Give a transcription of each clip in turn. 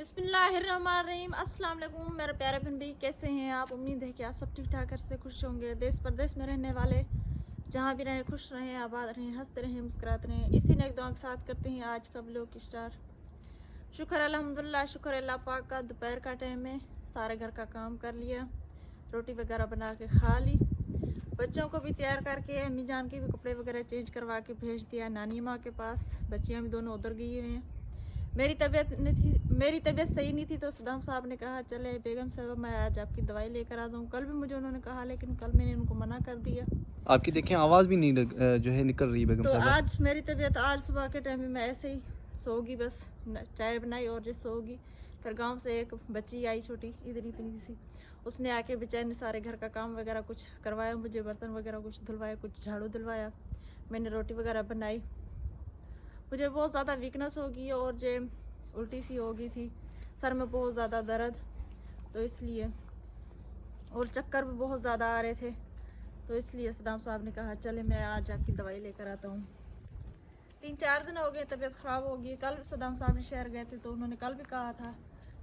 बिस्मिल्लाहिर्रहमानिर्रहीम। अस्सलाम वालेकुम मेरे प्यारे बहन भाई, कैसे हैं आप? उम्मीद है कि आप सब ठीक ठाक से खुश होंगे। देश प्रदेश में रहने वाले जहाँ भी रहें खुश रहें, आबाद रहें, हंसते रहें, मुस्कुराते रहें। इसी नेक दुआ के साथ करते हैं आज का व्लॉग स्टार्ट। शुक्र अल्हम्दुलिल्लाह, शुक्र अल्लाह पाक का। दोपहर का टाइम है, सारे घर का काम कर लिया, रोटी वगैरह बना के खा ली, बच्चों को भी तैयार करके अम्मी जान के भी कपड़े वगैरह चेंज करवा के भेज दिया नानी माँ के पास। बच्चियाँ भी दोनों उधर गई हुई हैं। मेरी तबीयत सही नहीं थी तो सदाम साहब ने कहा चले बेगम साहब मैं आज आपकी दवाई लेकर आ दूँ। कल भी मुझे उन्होंने कहा, लेकिन कल मैंने उनको मना कर दिया। आपकी देखें आवाज़ भी नहीं जो है निकल रही बेगम तो साहबा। आज मेरी तबीयत, आज सुबह के टाइम में मैं ऐसे ही सोगी, बस चाय बनाई और जैसे सोगी। फिर गांव से एक बच्ची आई छोटी, इधर इतनी सी, उसने आके बेचारे ने सारे घर का काम वगैरह कुछ करवाया, मुझे बर्तन वगैरह कुछ धुलवाया, कुछ झाड़ू धुलवाया, मैंने रोटी वगैरह बनाई। मुझे बहुत ज़्यादा वीकनेस होगी और जो उल्टी सी हो गई थी, सर में बहुत ज़्यादा दर्द, तो इसलिए, और चक्कर भी बहुत ज़्यादा आ रहे थे, तो इसलिए सदाम साहब ने कहा चले मैं आज आपकी दवाई लेकर आता हूँ। 3-4 दिन हो गए तबीयत ख़राब हो गई। कल सदाम साहब शहर गए थे तो उन्होंने कल भी कहा था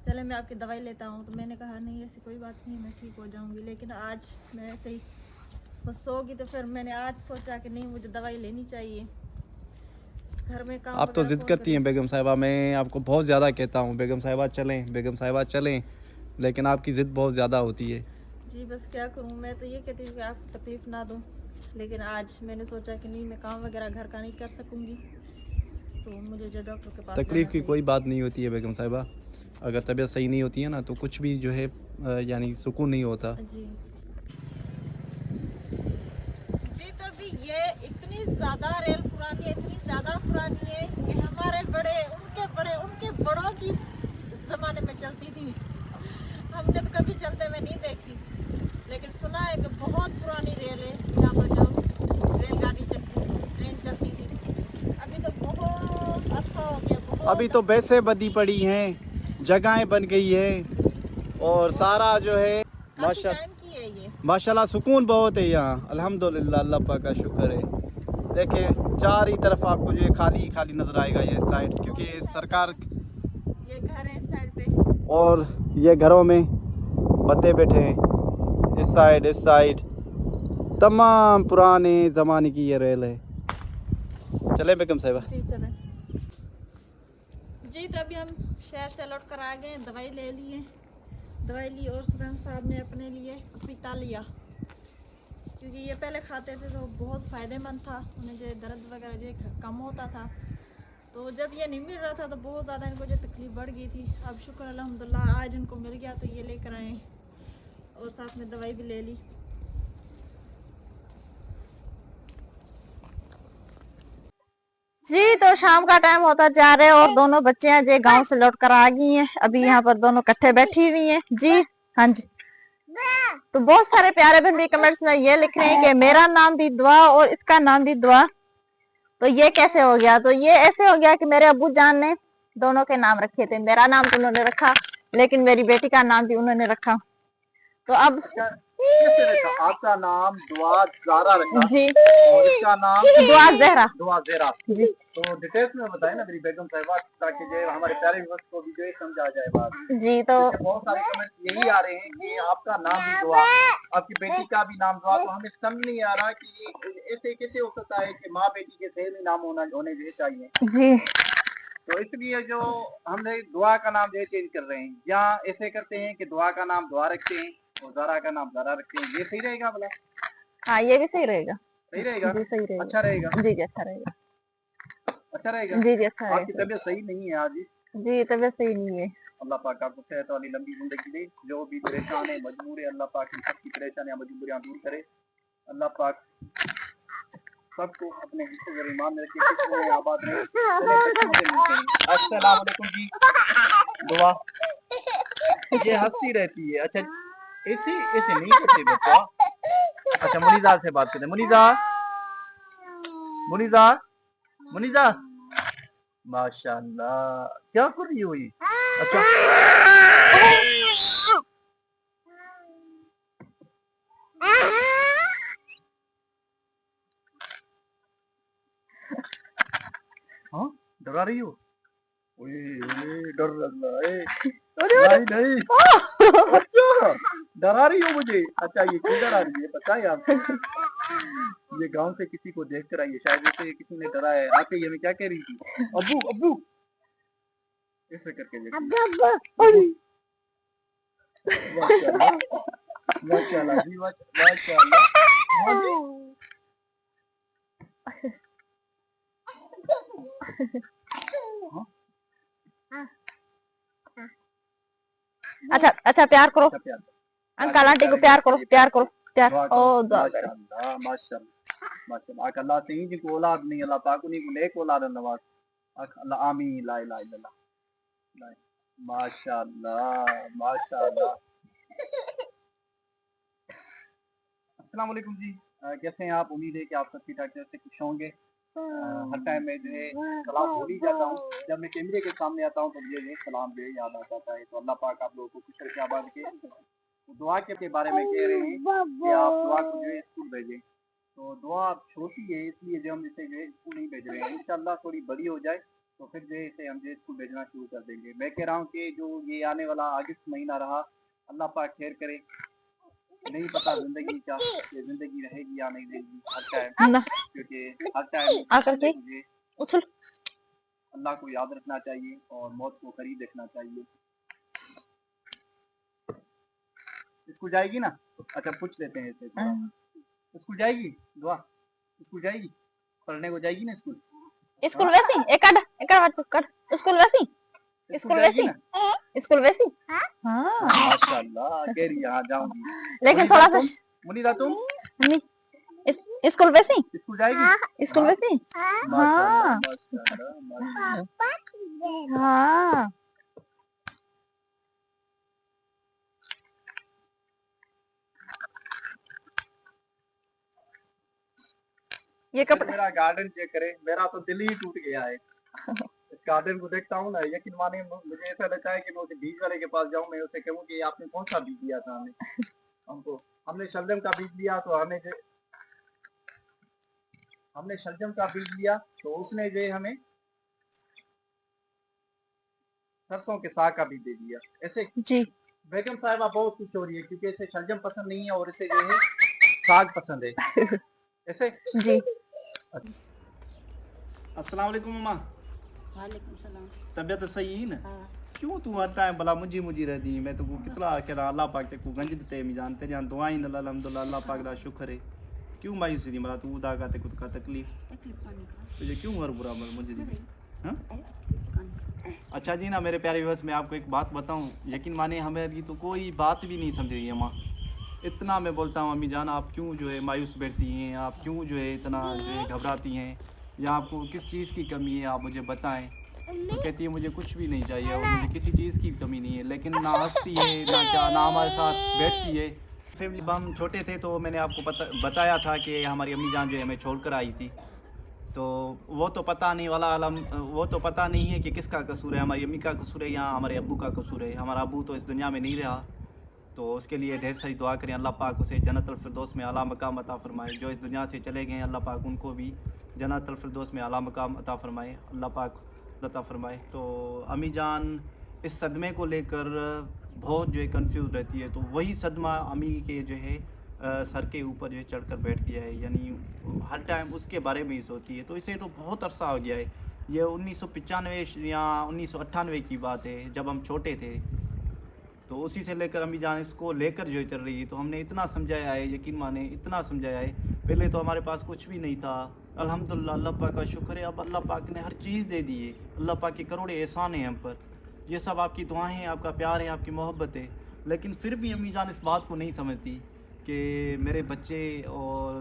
चले मैं आपकी दवाई लेता हूँ, तो मैंने कहा नहीं ऐसी कोई बात नहीं, मैं ठीक हो जाऊँगी। लेकिन आज मैं ऐसे ही बस सो गई, तो फिर मैंने आज सोचा कि नहीं मुझे दवाई लेनी चाहिए। घर में काम आप तो वगैरह ज़िद कौन करती करे। हैं बेगम साहिबा, मैं आपको बहुत ज़्यादा कहता हूँ बेगम साहिबा चलें, बेगम साहिबा चलें, लेकिन आपकी ज़िद बहुत ज़्यादा होती है। जी बस क्या करूँ, मैं तो ये कहती हूँ कि आपको तकलीफ़ ना दूँ, लेकिन आज मैंने सोचा कि नहीं मैं काम वगैरह घर का नहीं कर सकूँगी, तो मुझे जो डॉक्टर के पास जाना तकलीफ़ की चाहिए। कोई बात नहीं होती है बेगम साहिबा। अगर तबीयत सही नहीं होती है ना तो कुछ भी जो है यानी सुकून नहीं होता। जी जी, तभी ये इतनी ज़्यादा रेल पुरानी है, इतनी ज़्यादा पुरानी है कि हमारे उनके बड़ों की ज़माने में चलती थी। हमने तो कभी चलते हुए नहीं देखी, लेकिन सुना है कि बहुत पुरानी रेल है यहाँ पर, जो रेलगाड़ी चलती थी, ट्रेन चलती थी। अभी तो बहुत अरसा हो गया, अभी बहुत तो वैसे बदी पड़ी हैं, जगहें बन गई है और सारा जो है काफ़ी माशा टाइम की है ये। माशाल्लाह सुकून बहुत है यहाँ। अल्हम्दुलिल्लाह, अल्लाह पाक का शुक्र है। देखें चार ही तरफ आपको जो है खाली खाली नज़र आएगा ये साइड, क्योंकि सरकार ये घर है इस साइड पे, और ये घरों में बंदे बैठे हैं। इस साइड तमाम पुराने ज़माने की ये रेल है। चले बेगम साहिबा। जी चले जी। तो अभी हम शहर से लौट कर आ गए, दवाई ले लिए, दवाई ली और सदाम साहब ने अपने लिए पपीता लिया, क्योंकि ये पहले खाते थे तो बहुत फ़ायदेमंद था, उन्हें जो दर्द वगैरह जो कम होता था। तो जब ये नहीं मिल रहा था तो बहुत ज़्यादा इनको जो तकलीफ़ बढ़ गई थी। अब शुक्र अल्हम्दुलिल्लाह आज इनको मिल गया, तो ये लेकर आए और साथ में दवाई भी ले ली। जी तो शाम का टाइम होता जा रहा है और दोनों बच्चियां जो गांव से लौट कर आ गई हैं। अभी यहाँ पर दोनों इकट्ठे बैठी हुई हैं। जी हाँ जी। तो बहुत सारे प्यारे बहन भी कमेंट्स में ये लिख रहे हैं कि मेरा नाम भी दुआ और इसका नाम भी दुआ। तो ये कैसे हो गया? तो ये ऐसे हो गया कि मेरे अब्बू जान ने दोनों के नाम रखे थे। मेरा नाम तो उन्होंने रखा, लेकिन मेरी बेटी का नाम भी उन्होंने रखा। तो अब कैसे रखा? आपका नाम दुआ ज़ारा रखा जी, और इसका नाम दुआ जहरा। दुआ ज़ेरा। जी तो डिटेल्स में बताएं ना मेरी बेगम साहिबा, ताकि जो है हमारे प्यारे व्यूअर्स को भी जो है समझ आ जाए बात। जी तो क्योंकि बहुत सारे कमेंट यही आ रहे हैं कि आपका नाम भी दुआ, आपकी बेटी का भी नाम दुआ, तो हमें समझ नहीं आ रहा कि ये ऐसे कैसे हो सकता है कि माँ बेटी के सेम ही नाम होने जो चाहिए। जी तो इसलिए जो हमने दुआ का नाम जो है चेंज कर रहे हैं, या ऐसे करते हैं कि दुआ का नाम दुआ रखते हैं और ज़ारा का नाम ज़ारा रखते हैं। ये सही रहेगा भला? हाँ ये भी सही रहेगा। सही रहेगा? जी सही रहेगा। अच्छा रहेगा? जी जी अच्छा रहेगा। अच्छा रहेगा? जी जी अच्छा आपकी रहेगा। तबीयत सही नहीं है आज? जी तबीयत सही नहीं है। अल्लाह पाक आपको सेहत वाली लंबी ज़िंदगी दे। जो भी परेशान है, मजबूर है, अल्लाह पाक इन सबकी परेशानियाँ मजबूरियाँ दूर करे। अल्लाह पाक सबको अपने हिस्से और ईमान में रखे, खुश रहें, आबाद रहें। चलें बच्चों से मिलते हैं। अस्सलाम वालेकुम जी। दुआ ये हंसती रहती है। अच्छा ऐसे ऐसे नहीं करते बच्चा। अच्छा मुनीज़ा से बात करते हैं। मुनीज़ा, मुनीज़ा, मुनीज़ा, माशाल्लाह क्या कर रही हो ये? अच्छा हाँ डरा रही हो? ओए ओए डर लग रहा है। नहीं नहीं अच्छा डरा रही हो मुझे। अच्छा ये क्यों डरा रही है पता है आपको? ये गांव से किसी को देख कर आई है शायद, उसे किसी ने डराया है। आके ये मैं क्या कह रही थी, अब्बू अब्बू ऐसे करके देखी। माशाल्लाह माशाल्लाह जी माशाल्लाह। हाँ जी। हाँ, अच्छा अच्छा प्यार करो, अच्छा प्यार अंकल आंटी को प्यार करो, प्यार करो, प्यार। दुआ ओ करो। दुआ करो। माशाल्लाह माशाल्लाह माशाल्लाह। आक अल्लाह से ही को औलाद नहीं अल्लाह पाक उन्हीं को नेक औलाद नवाज। आक अल्लाह आमीन ला इलाहा इल्लल्लाह। माशाल्लाह माशाल्लाह। अस्सलाम वालेकुम जी। कैसे हैं आप? उम्मीद है कि आप सब ठीक ठाक से खुश होंगे। हर टाइम में जो है सलाम भूल ही जाता हूँ। जब मैं कैमरे के सामने आता हूँ तो मुझे जो है सलाम जो है याद आ जाता है। तो अल्लाह पाक आप लोगों को खुश रखे आबाद के। तो दुआ के बारे में कह रहे हैं कि आप दुआ को जो है स्कूल भेजें। तो दुआ छोटी है इसलिए जो हम इसे जो है स्कूल नहीं भेज रहे हैं। इंशाल्लाह थोड़ी बड़ी हो जाए तो फिर जो है इसे हम जो है स्कूल भेजना शुरू कर देंगे। मैं कह रहा हूँ कि जो ये आने वाला अगस्त महीना रहा अल्लाह पाक खैर करे। नहीं पता जिंदगी क्या ये जिंदगी रहेगी या नहीं रहेगी हर टाइम, ना क्योंकि हर टाइम आकर के मुझे उछल। अल्लाह को याद रखना चाहिए और मौत को करीब देखना चाहिए। स्कूल जाएगी ना? अच्छा पूछ लेते हैं इसे थोड़ा। स्कूल जाएगी दुआ? स्कूल जाएगी? पढ़ने को जाएगी ना स्कूल? स्कूल वैसी एक मत कर। स्कूल वैसी, स्कूल जाएगी वैसी, ना? स्कूल वैसी। हाँ माशाल्लाह कह रही है हाँ जाऊंगी। लेकिन थोड़ा सा मुनीरा तुम स्कूल वैसी, स्कूल जाएगी? स्कूल वैसी। माशाल्लाह हाँ माशाल्लाह माशाल्लाह। हाँ ये फिर कपड़े मेरा गार्डन चेक करे, मेरा तो दिल ही टूट गया है। इस गार्डन को देखता हूँ ना यकीन माने मुझे ऐसा लगता है कि मैं उसे बीज वाले के पास जाऊं, मैं उसे कहूँ कि आपने कौन सा बीज दिया था हमें। हमको हमने शलजम का बीज लिया तो हमने शलजम का बीज लिया तो उसने जो है हमें सरसों के साग का बीज दे दिया। ऐसे जी बेगम साहिबा बहुत खुश हो रही है क्योंकि इसे शलजम पसंद नहीं है और इसे जो है साग पसंद है। ऐसे जी। अस्सलाम वालेकुम मम्मा। वालेकुम सलाम। तबीयत सही है ना? हाँ क्यों तू हर टाइम भला मुझी मुझी रहती है? मैं तो कितना कहता अल्लाह पाक ते को गंज देते मी जान तेरी दुआई न अल्हम्दुलिल्लाह अल्लाह पाक दा शुक्र है। क्यों मायूसी थी भला तू उदा का ते कुछ का तकलीफ तकलीफ कान का तुझे क्यों हर बुरा मुझे दी? हाँ तकलीफ कान का। अच्छा जी ना मेरे प्यारे व्यूअर्स, मैं आपको एक बात बताऊं, यकीन माने हमें तो कोई बात भी नहीं समझ रही है माँ। इतना मैं बोलता हूँ अम्मी जान आप क्यों जो है मायूस बैठती हैं, आप क्यों जो है इतना जो है घबराती हैं, या आपको किस चीज़ की कमी है आप मुझे बताएं। तो कहती है मुझे कुछ भी नहीं चाहिए और मुझे किसी चीज़ की कमी नहीं है, लेकिन ना हंसती है ना क्या ना हमारे साथ बैठती है। फैमिली हम छोटे थे तो मैंने आपको बताया था कि हमारी अम्मी जान जो है हमें छोड़ कर आई थी। तो वो तो पता नहीं वाला आलम, वो तो पता नहीं है कि किसका कसूर है, हमारी अम्मी का कसूर है या हमारे अब्बू का कसूर है। हमारा अब्बू तो इस दुनिया में नहीं रहा, तो उसके लिए ढेर सारी दुआ करें अल्लाह पाक उसे जन्नतुल फिरदौस में आला मकाम अता फ़रमाए। जो इस दुनिया से चले गए हैं अल्लाह पाक उनको भी जन्नतुल फिरदौस में आला मकाम अता फ़रमाए, अल्लाह पाक अता फ़रमाए। तो अम्मी जान इस सदमे को लेकर बहुत जो है कंफ्यूज रहती है, तो वही सदमा अम्मी के जो है सर के ऊपर जो है चढ़ कर बैठ गया है, यानी हर टाइम उसके बारे में ही सोचती है। तो इसे तो बहुत अरसा हो गया है, ये 1995 या 1998 की बात है जब हम छोटे थे। तो उसी से लेकर अम्मी जान इसको लेकर जो है चल रही है। तो हमने इतना समझाया है, यकीन माने इतना समझाया है। पहले तो हमारे पास कुछ भी नहीं था, अल्हम्दुलिल्लाह अल्लाह पाक का शुक्र है, अब अल्लाह पाक ने हर चीज़ दे दी है। अल्लाह पाक के करोड़े एहसान हैं हम पर, ये सब आपकी दुआएं हैं, आपका प्यार है, आपकी मोहब्बत है। लेकिन फिर भी अम्मी जान इस बात को नहीं समझती कि मेरे बच्चे और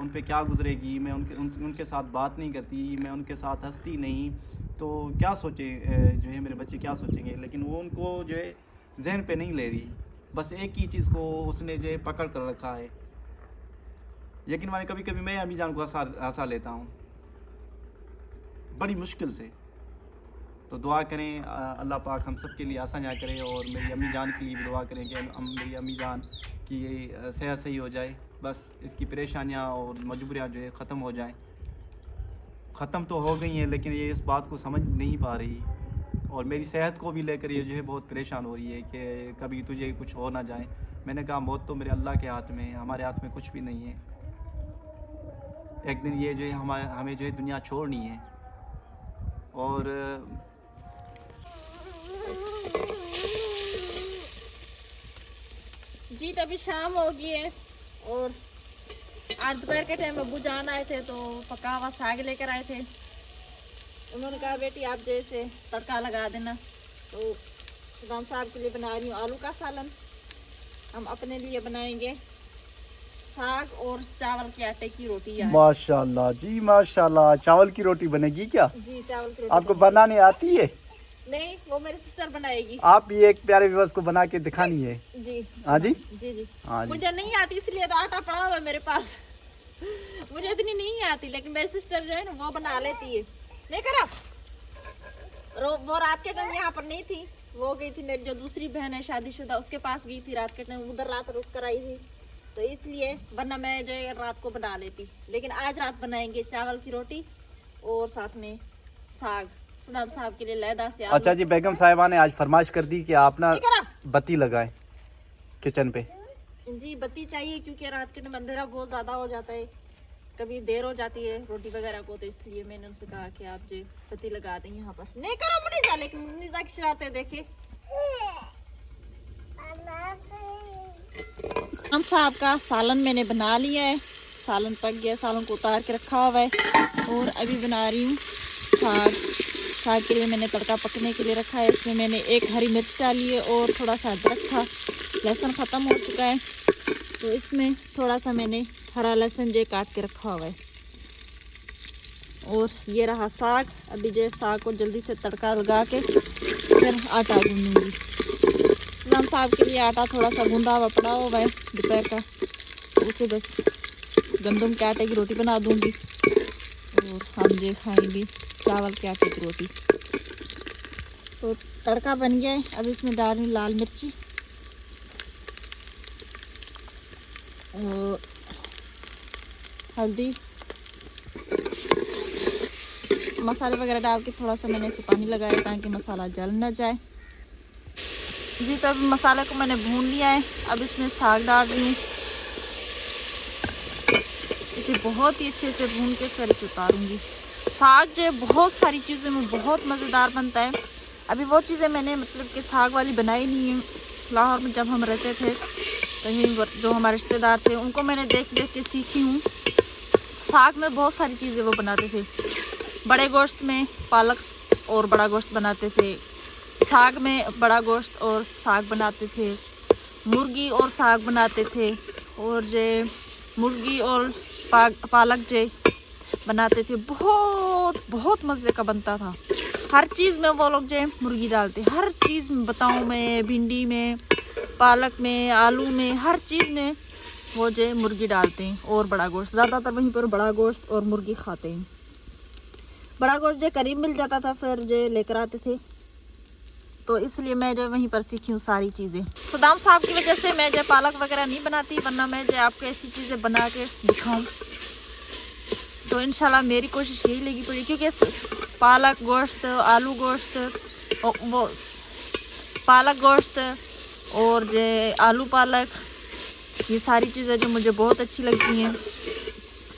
उन पे क्या गुजरेगी। मैं उनके साथ बात नहीं करती, मैं उनके साथ हंसती नहीं, तो क्या सोचे जो है मेरे बच्चे क्या सोचेंगे। लेकिन वो उनको जो है जहन पे नहीं ले रही, बस एक ही चीज़ को उसने जो है पकड़ कर रखा है। यकीन माने कभी कभी मैं अम्मी जान को हंसा लेता हूँ बड़ी मुश्किल से। तो दुआ करें अल्लाह पाक हम सब के लिए आसान करे, और मेरी अम्मी जान के लिए भी दुआ करें कि मेरी अम्मी जान की सेहत सही हो जाए, बस इसकी परेशानियाँ और मजबूरियाँ जो है ख़त्म हो जाएं। ख़त्म तो हो गई हैं लेकिन ये इस बात को समझ नहीं पा रही। और मेरी सेहत को भी लेकर ये जो है बहुत परेशान हो रही है कि कभी तुझे कुछ हो ना जाए। मैंने कहा मौत तो मेरे अल्लाह के हाथ में है, हमारे हाथ में कुछ भी नहीं है। एक दिन ये जो है हमें जो है दुनिया छोड़नी है। और जी तो अभी शाम हो गई है और आज दोपहर के टाइम अब्बू जान आए थे तो पका हुआ साग लेकर आए थे। उन्होंने कहा बेटी आप जैसे तड़का लगा देना, तो सदाम साहब के लिए बना रही हूँ आलू का सालन। हम अपने लिए बनाएंगे साग और चावल के आटे की रोटी। आज माशाल्लाह जी माशाल्लाह, चावल की रोटी बनेगी क्या? जी चावल की रोटी आपको बनेगी। बनाने आती है? नहीं, वो मेरी सिस्टर बनाएगी। आप भी एक प्यारे व्यूअर्स को बना के दिखानी है। जी हाँ जी जी जी हाँ जी। मुझे नहीं आती इसलिए तो आटा पड़ा हुआ है मेरे पास। मुझे इतनी नहीं आती, लेकिन मेरी सिस्टर जो है ना वो बना लेती है। नहीं करा वो रात के टाइम यहाँ पर नहीं थी, वो गई थी मेरी जो दूसरी बहन है शादीशुदा, उसके पास गई थी रात के टाइम, उधर रात रुक कर आई थी, तो इसलिए वरना मैं जो है रात को बना लेती। लेकिन आज रात बनाएंगे चावल की रोटी और साथ में साग। सदाम साहब के लिए लैदा से आलू। अच्छा जी, बेगम साहिबा ने आज फरमाइश कर दी कि आप ना नहीं करा बत्ती लगाएं किचन पे। जी बत्ती चाहिए क्योंकि रात के टाइम अंधेरा बहुत ज़्यादा हो जाता है, कभी देर हो जाती है रोटी वगैरह को, तो इसलिए मैंने उनसे कहा कि आप जो बत्ती लगा दें यहाँ पर। नहीं करो मुनीजा, लेकिन मुनीजा की शरारतें देखे। हम साहब का सालन मैंने बना लिया है, सालन पक गया, सालन को उतार के रखा हुआ है और अभी बना रही हूँ साग। साग के लिए मैंने तड़का पकने के लिए रखा है। इसमें मैंने एक हरी मिर्च डाली है और थोड़ा सा अदरक था। लहसुन ख़त्म हो चुका है तो इसमें थोड़ा सा मैंने हरा लहसुन जो काट के रखा हुआ है। और ये रहा साग। अभी जो साग को जल्दी से तड़का लगा के फिर आटा गूंदूंगी। सदाम साहब के लिए आटा थोड़ा सा गूंदा हुआ पड़ा हुआ है दोपहर का, तो उसे बस गंदम के आटे की रोटी बना दूंगी और हम जो खाएंगे चावल के आटे की रोटी। तो तड़का बन गया है, अब इसमें डाल रही हूँ लाल मिर्ची और हल्दी, मसाले वगैरह डाल के थोड़ा सा मैंने इसे पानी लगाया ताकि मसाला जल न जाए। जी तो अब मसाले को मैंने भून लिया है, अब इसमें साग डाल रही हूँ। इसे बहुत ही अच्छे से भून के फिर इसे उतारूँगी। साग जो बहुत सारी चीज़ों में बहुत मज़ेदार बनता है। अभी वो चीज़ें मैंने मतलब कि साग वाली बनाई नहीं है। लाहौर में जब हम रहते थे कहीं जो हमारे रिश्तेदार थे उनको मैंने देख देख के सीखी हूँ। साग में बहुत सारी चीज़ें वो बनाते थे। बड़े गोश्त में पालक और बड़ा गोश्त बनाते थे, साग में बड़ा गोश्त और साग बनाते थे, मुर्गी और साग बनाते थे, और जे मुर्गी और पालक जे बनाते थे। बहुत बहुत मज़े का बनता था। हर चीज़ में वो लोग जो मुर्गी डालते, हर चीज़ में, बताऊँ मैं, भिंडी में, पालक में, आलू में, हर चीज़ में वो जो मुर्गी डालते हैं और बड़ा गोश्त। ज़्यादातर वहीं पर बड़ा गोश्त और मुर्गी खाते हैं। बड़ा गोश्त जो करीब मिल जाता था फिर जो लेकर आते थे, तो इसलिए मैं जो वहीं पर सीखी हूँ सारी चीज़ें। सदाम साहब की वजह से मैं जो पालक वगैरह नहीं बनाती, वरना मैं जो आपको ऐसी चीज़ें बना के दिखाऊँ। तो इंशाल्लाह मेरी कोशिश यही लगी पड़ी, क्योंकि पालक गोश्त, आलू गोश्त, वो पालक गोश्त और जो आलू पालक, ये सारी चीज़ें जो मुझे बहुत अच्छी लगती हैं।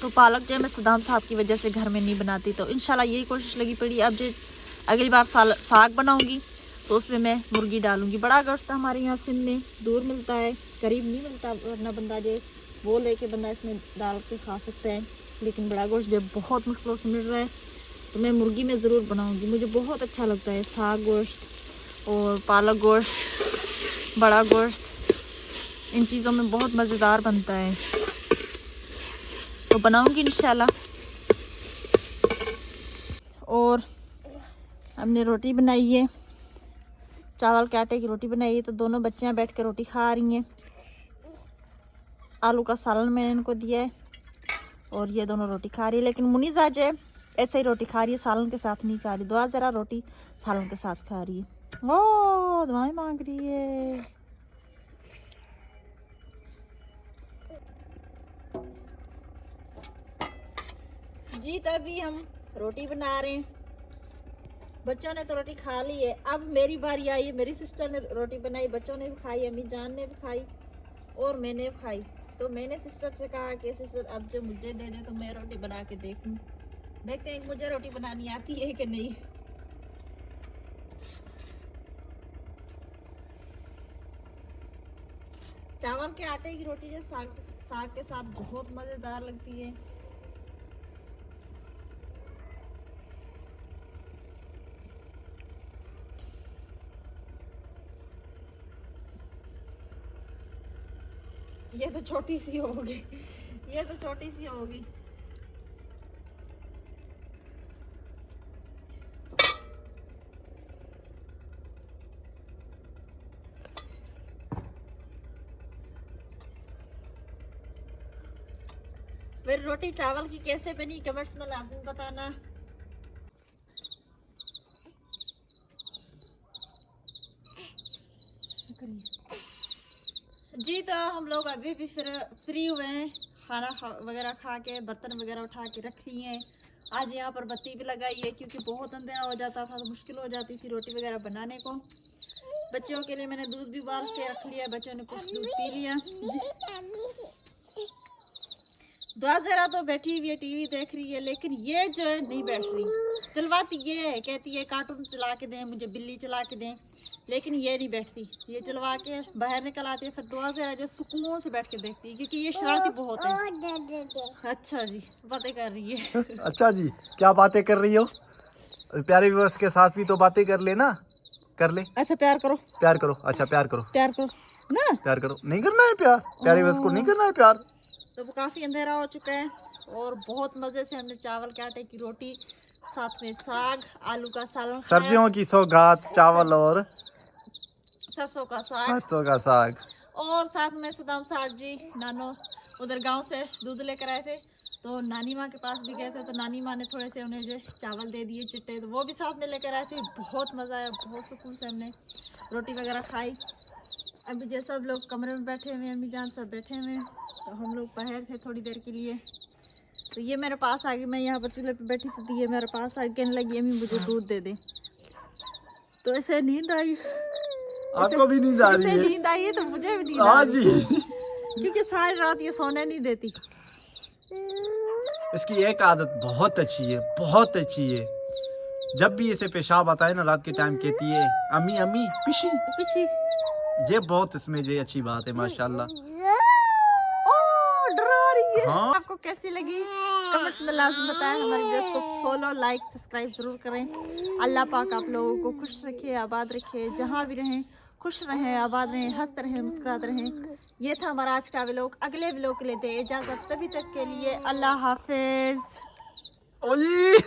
तो पालक जो है मैं सदाम साहब की वजह से घर में नहीं बनाती, तो इंशाल्लाह यही कोशिश लगी पड़ी। अब जो अगली बार साग बनाऊंगी तो उसमें मैं मुर्गी डालूंगी। बड़ा गोश्त हमारे यहाँ सिंध में दूर मिलता है, करीब नहीं मिलता, वरना बंदा जो वो लेके बंदा इसमें डाल के खा सकता है। लेकिन बड़ा गोश्त जब बहुत मुश्किलों से मिल रहा है तो मैं मुर्गी में ज़रूर बनाऊंगी। मुझे बहुत अच्छा लगता है साग गोश्त और पालक गोश्त, बड़ा गोश्त, इन चीज़ों में बहुत मज़ेदार बनता है। तो बनाऊंगी इंशाल्लाह। और हमने रोटी बनाई है, चावल के आटे की रोटी बनाई है, तो दोनों बच्चियां बैठ के रोटी खा रही हैं। आलू का सालन मैंने इनको दिया है और ये दोनों रोटी खा रही है। लेकिन मुनीज़ा जो ऐसे ही रोटी खा रही है, सालन के साथ नहीं खा रही। दुआ ज़रा रोटी सालन के साथ खा रही है, वो दुआएं मांग रही है। जी तभी हम रोटी बना रहे हैं। बच्चों ने तो रोटी खा ली है, अब मेरी बारी आई है। मेरी सिस्टर ने रोटी बनाई, बच्चों ने भी खाई, अम्मी जान ने भी खाई और मैंने भी खाई। तो मैंने सिस्टर से कहा कि सिस्टर अब जो मुझे दे दे तो मैं रोटी बना के देखूं, देखते हैं मुझे रोटी बनानी आती है कि नहीं। चावल के आटे की रोटी जो साग साग के साथ बहुत मजेदार लगती है। ये तो छोटी सी होगी, ये तो छोटी सी होगी। फिर रोटी चावल की कैसे बनी कमेंट्स में लाजिम बताना। जी तो हम लोग अभी भी फिर फ्री हुए हैं, खाना वगैरह खा के बर्तन वगैरह उठा के रख लिए हैं। आज यहाँ पर बत्ती भी लगाई है क्योंकि बहुत अंधेरा हो जाता था तो मुश्किल हो जाती थी रोटी वगैरह बनाने को। बच्चों के लिए मैंने दूध भी उबाल के रख लिया, बच्चों ने कुछ दूध पी लिया। दुआ जरा तो बैठी हुई है टीवी देख रही है, लेकिन ये जो है नहीं बैठ रही, चलवाती ये है, कहती है कार्टून चला के दें, मुझे बिल्ली चला के दें, लेकिन ये नहीं बैठती। ये चलवा के बाहर निकल आती है, फिर दुआ जरा जो सुकून से बैठ के देखती है क्योंकि ये शरारती बहुत है। अच्छा जी बातें कर रही है। अच्छा जी क्या बातें कर रही हो? प्यारे व्यूअर्स के साथ भी तो बातें कर लेना, कर ले। अच्छा प्यार करो, प्यार करो। अच्छा प्यार करो, प्यार करो ना, प्यार करो। नहीं करना है प्यार, प्यारे व्यूअर्स को नहीं करना है प्यार। तो काफ़ी अंधेरा हो चुका है और बहुत मज़े से हमने चावल के आटे की रोटी, साथ में साग, आलू का सालन, सर्दियों की सौगात, चावल और सरसों का साग, सरसों का साग, और साथ में सदाम साहब जी नानो उधर गांव से दूध लेकर आए थे तो नानी माँ के पास भी गए थे, तो नानी माँ ने थोड़े से उन्हें जो चावल दे दिए चिट्टे, तो वो भी साथ में लेकर आए थे। बहुत मज़ा आया, बहुत सुकून से हमने रोटी वगैरह खाई। अभी जो सब लोग कमरे में बैठे हुए हैं, अम्मी जान सब बैठे हुए हैं, तो हम लोग बाहर थे थोड़ी देर के लिए। तो ये मेरे पास आ गई, मैं यहाँ पर चूल्हे पे बैठी थी तो ये मेरे पास आ कहने लगी अम्मी मुझे दूध दे दे। तो ऐसे नींद आई, आपको भी नींद आ रही है? नींद आई है तो मुझे भी नींद हाँ आ रही है जी। क्योंकि सारी रात ये सोने नहीं देती। इसकी एक आदत बहुत अच्छी है, बहुत अच्छी है। जब भी इसे पेशाब आता है ना रात के टाइम कहती है अम्मी अम्मी पिशी पिशी। ये बहुत इसमें जो अच्छी बात है माशाल्लाह। डरा रही है। हाँ। आपको कैसी लगी कमेंट्स में लाजम बताएं। हमारे वीडियोस को फॉलो लाइक सब्सक्राइब जरूर करें। अल्लाह पाक आप लोगों को खुश रखे, आबाद रखे, जहाँ भी रहें खुश रहें, आबाद रहें, हंसते रहें, मुस्कुराते रहें। ये था हमारा आज का व्लॉग। अगले व्लॉग के लिए दे इजाज़त, तभी तक के लिए अल्लाह हाफिज। ओ जी।